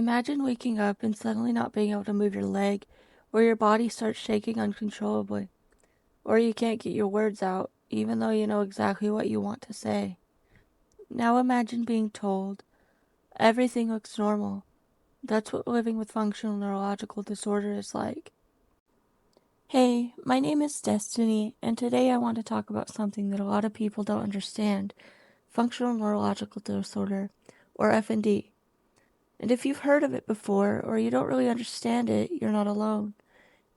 Imagine waking up and suddenly not being able to move your leg, or your body starts shaking uncontrollably, or you can't get your words out, even though you know exactly what you want to say. Now imagine being told, everything looks normal. That's what living with functional neurological disorder is like. Hey, my name is Destiny, and today I want to talk about something that a lot of people don't understand, functional neurological disorder, or FND. And if you've heard of it before, or you don't really understand it, you're not alone.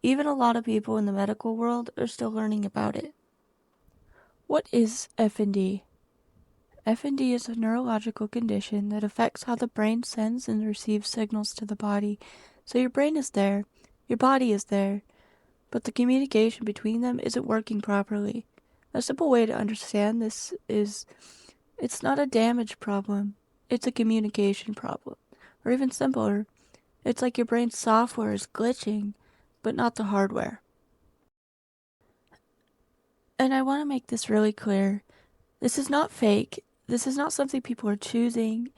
Even a lot of people in the medical world are still learning about it. What is FND? FND is a neurological condition that affects how the brain sends and receives signals to the body. So your brain is there, your body is there, but the communication between them isn't working properly. A simple way to understand this is it's not a damage problem, it's a communication problem. Or even simpler, it's like your brain's software is glitching, but not the hardware. And I want to make this really clear. This is not fake. This is not something people are choosing.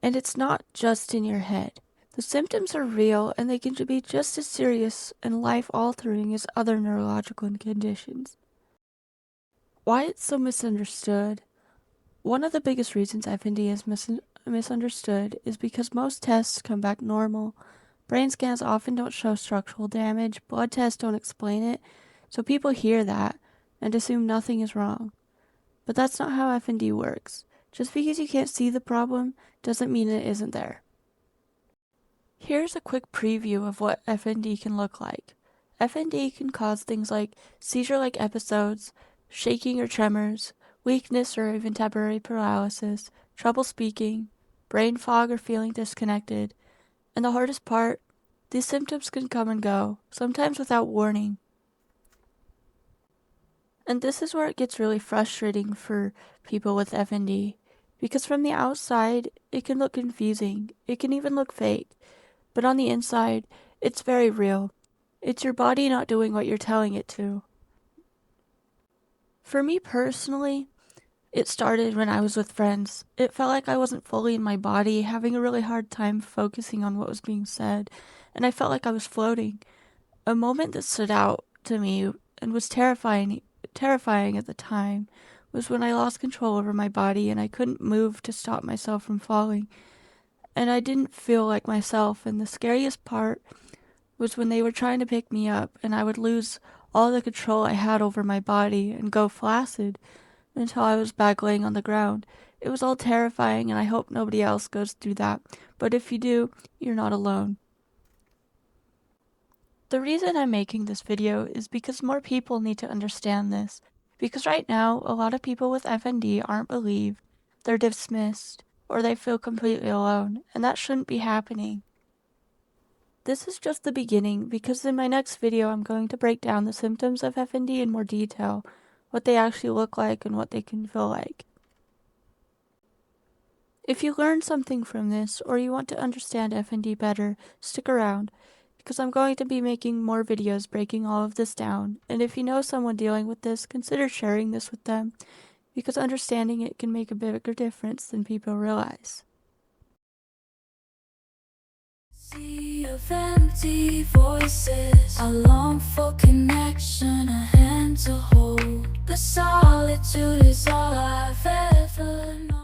And it's not just in your head. The symptoms are real and they can be just as serious and life-altering as other neurological conditions. Why it's so misunderstood? One of the biggest reasons FND is misunderstood is because most tests come back normal. Brain scans often don't show structural damage, blood tests don't explain it, so people hear that and assume nothing is wrong. But that's not how FND works. Just because you can't see the problem doesn't mean it isn't there. Here's a quick preview of what FND can look like. FND can cause things like seizure-like episodes, shaking or tremors, weakness or even temporary paralysis, trouble speaking, brain fog or feeling disconnected, and the hardest part, these symptoms can come and go, sometimes without warning. And this is where it gets really frustrating for people with FND, because from the outside, it can look confusing, it can even look fake, but on the inside, it's very real. It's your body not doing what you're telling it to. For me personally, it started when I was with friends. It felt like I wasn't fully in my body, having a really hard time focusing on what was being said, and I felt like I was floating. A moment that stood out to me and was terrifying at the time was when I lost control over my body and I couldn't move to stop myself from falling. And I didn't feel like myself, and the scariest part was when they were trying to pick me up and I would lose all the control I had over my body and go flaccid until I was back laying on the ground. It was all terrifying, and I hope nobody else goes through that, but if you do, you're not alone. The reason I'm making this video is because more people need to understand this, because right now, a lot of people with FND aren't believed, they're dismissed, or they feel completely alone, and that shouldn't be happening. This is just the beginning, because in my next video I'm going to break down the symptoms of FND in more detail, what they actually look like and what they can feel like. If you learned something from this, or you want to understand FND better, stick around, because I'm going to be making more videos breaking all of this down, and if you know someone dealing with this, consider sharing this with them, because understanding it can make a bigger difference than people realize. Sea of empty voices, I long for connection, a hand to hold. The solitude is all I've ever known.